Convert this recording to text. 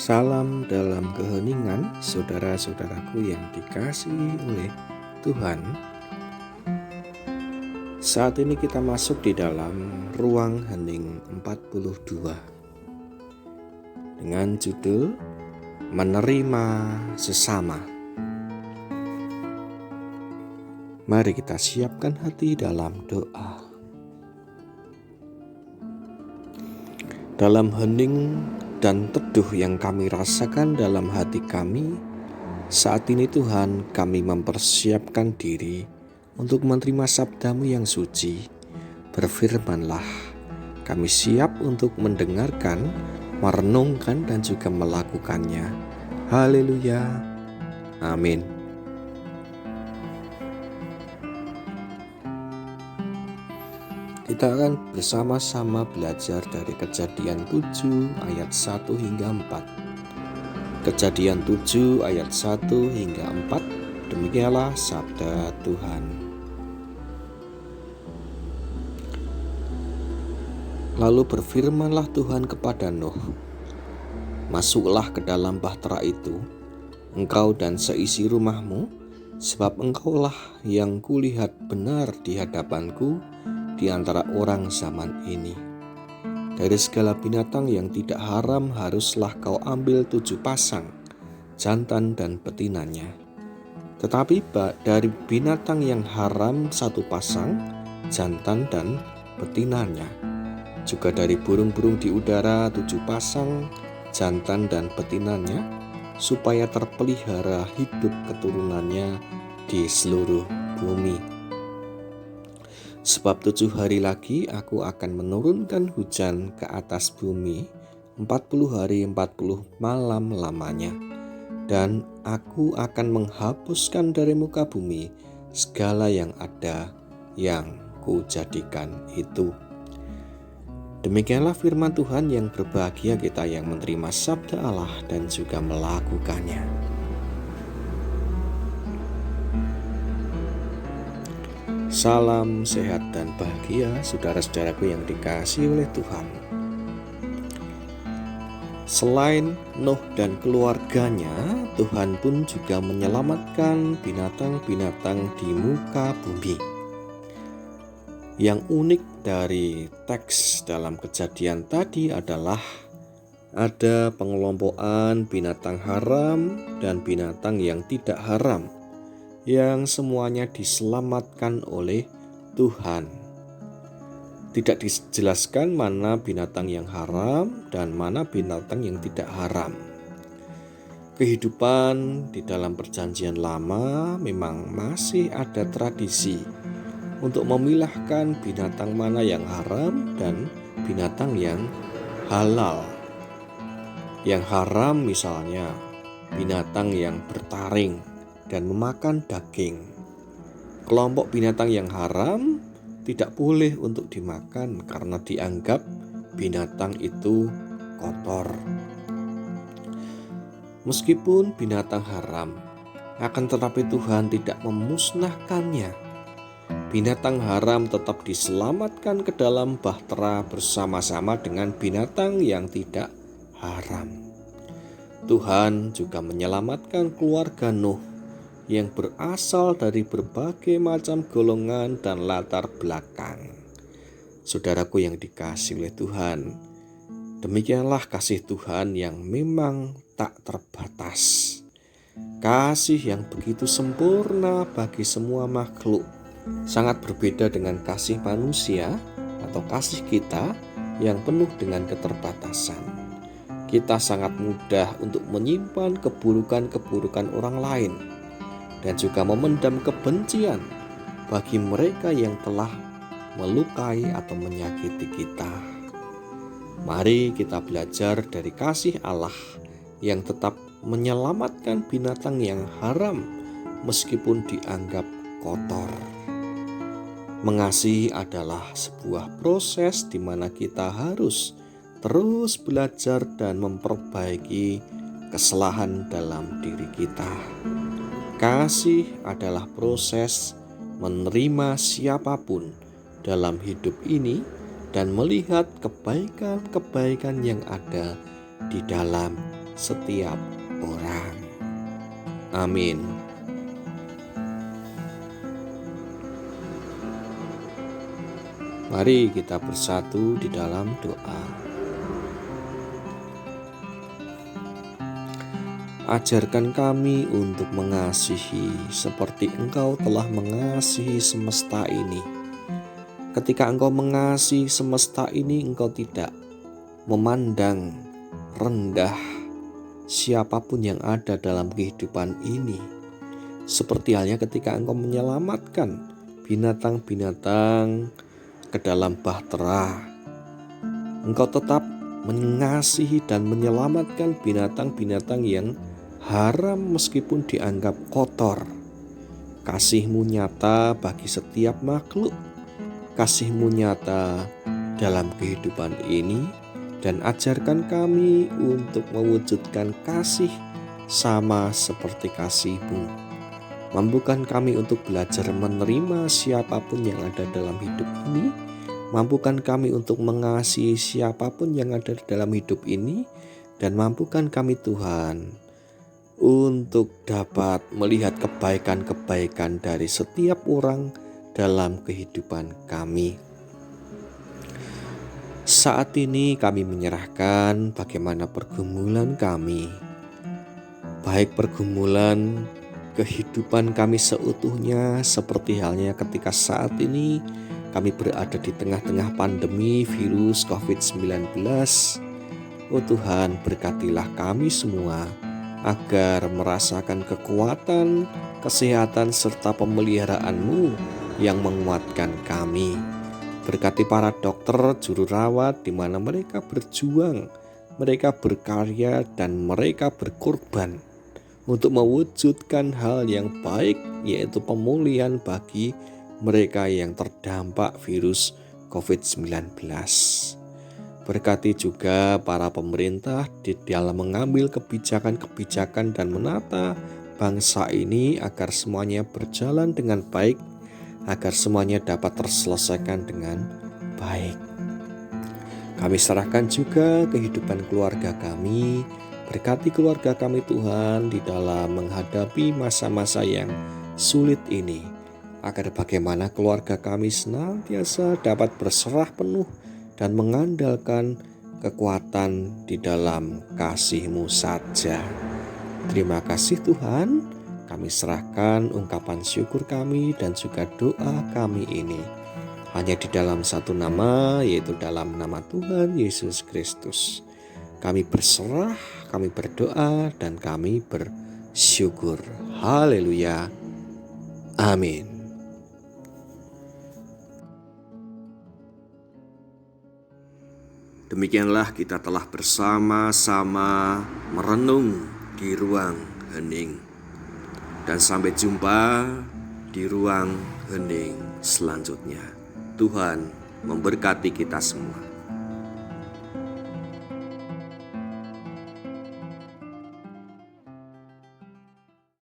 Salam dalam keheningan, saudara-saudaraku yang dikasihi oleh Tuhan. Saat ini kita masuk di dalam ruang hening 42 dengan judul Menerima Sesama. Mari kita siapkan hati dalam doa. Dalam hening dan teduh yang kami rasakan dalam hati kami, saat ini Tuhan, kami mempersiapkan diri untuk menerima sabda-Mu yang suci. Berfirmanlah, kami siap untuk mendengarkan, merenungkan dan juga melakukannya. Haleluya. Amin. Kita akan bersama-sama belajar dari Kejadian 7 ayat 1 hingga 4. Kejadian 7 ayat 1 hingga 4. Demikianlah sabda Tuhan. Lalu berfirmanlah Tuhan kepada Nuh, masuklah ke dalam bahtera itu, engkau dan seisi rumahmu, sebab engkaulah yang kulihat benar di hadapanku di antara orang zaman ini. Dari segala binatang yang tidak haram haruslah kau ambil 7 pasang, jantan dan betinanya. Tetapi dari binatang yang haram 1 pasang, jantan dan betinanya. Juga dari burung-burung di udara 7 pasang, jantan dan betinanya, supaya terpelihara hidup keturunannya di seluruh bumi. Sebab 7 hari lagi aku akan menurunkan hujan ke atas bumi 40 hari 40 malam lamanya. Dan aku akan menghapuskan dari muka bumi segala yang ada yang kujadikan itu. Demikianlah firman Tuhan. Yang berbahagia kita yang menerima sabda Allah dan juga melakukannya. Salam sehat dan bahagia saudara-saudaraku yang dikasihi oleh Tuhan. Selain Nuh dan keluarganya, Tuhan pun juga menyelamatkan binatang-binatang di muka bumi. Yang unik dari teks dalam Kejadian tadi adalah ada pengelompokan binatang haram dan binatang yang tidak haram, yang semuanya diselamatkan oleh Tuhan. Tidak dijelaskan mana binatang yang haram dan mana binatang yang tidak haram. Kehidupan di dalam Perjanjian Lama memang masih ada tradisi untuk memilahkan binatang mana yang haram dan binatang yang halal. Yang haram misalnya binatang yang bertaring dan memakan daging. Kelompok binatang yang haram tidak boleh untuk dimakan karena dianggap binatang itu kotor. Meskipun binatang haram, akan tetapi Tuhan tidak memusnahkannya. Binatang haram tetap diselamatkan ke dalam bahtera bersama-sama dengan binatang yang tidak haram. Tuhan juga menyelamatkan keluarga Nuh yang berasal dari berbagai macam golongan dan latar belakang. Saudaraku yang dikasihi oleh Tuhan, demikianlah kasih Tuhan yang memang tak terbatas. Kasih yang begitu sempurna bagi semua makhluk, sangat berbeda dengan kasih manusia atau kasih kita yang penuh dengan keterbatasan. Kita sangat mudah untuk menyimpan keburukan-keburukan orang lain dan juga memendam kebencian bagi mereka yang telah melukai atau menyakiti kita. Mari kita belajar dari kasih Allah yang tetap menyelamatkan binatang yang haram meskipun dianggap kotor. Mengasihi adalah sebuah proses di mana kita harus terus belajar dan memperbaiki kesalahan dalam diri kita. Kasih adalah proses menerima siapapun dalam hidup ini dan melihat kebaikan-kebaikan yang ada di dalam setiap orang. Amin. Mari kita bersatu di dalam doa. Ajarkan kami untuk mengasihi seperti Engkau telah mengasihi semesta ini. Ketika Engkau mengasihi semesta ini, Engkau tidak memandang rendah siapapun yang ada dalam kehidupan ini. Seperti halnya ketika Engkau menyelamatkan binatang-binatang ke dalam bahtera, Engkau tetap mengasihi dan menyelamatkan binatang-binatang yang haram meskipun dianggap kotor. Kasih-Mu nyata bagi setiap makhluk. Kasih-Mu nyata dalam kehidupan ini, dan ajarkan kami untuk mewujudkan kasih sama seperti kasih-Mu. Mampukan kami untuk belajar menerima siapapun yang ada dalam hidup ini. Mampukan kami untuk mengasihi siapapun yang ada dalam hidup ini. Dan mampukan kami Tuhan untuk dapat melihat kebaikan-kebaikan dari setiap orang dalam kehidupan kami. Saat ini kami menyerahkan bagaimana pergumulan kami, baik pergumulan kehidupan kami seutuhnya, seperti halnya ketika saat ini kami berada di tengah-tengah pandemi virus COVID-19. Oh Tuhan, berkatilah kami semua agar merasakan kekuatan, kesehatan, serta pemeliharaan-Mu yang menguatkan kami. Berkati para dokter, juru rawat, di mana mereka berjuang, mereka berkarya, dan mereka berkorban untuk mewujudkan hal yang baik, yaitu pemulihan bagi mereka yang terdampak virus COVID-19. Berkati juga para pemerintah di dalam mengambil kebijakan-kebijakan dan menata bangsa ini agar semuanya berjalan dengan baik, agar semuanya dapat terselesaikan dengan baik. Kami serahkan juga kehidupan keluarga kami. Berkati keluarga kami Tuhan di dalam menghadapi masa-masa yang sulit ini, agar bagaimana keluarga kami senantiasa dapat berserah penuh dan mengandalkan kekuatan di dalam kasih-Mu saja. Terima kasih Tuhan, kami serahkan ungkapan syukur kami dan juga doa kami ini hanya di dalam satu nama, yaitu dalam nama Tuhan Yesus Kristus. Kami berserah, kami berdoa, dan kami bersyukur. Haleluya. Amin. Demikianlah kita telah bersama-sama merenung di ruang hening. Dan sampai jumpa di ruang hening selanjutnya. Tuhan memberkati kita semua.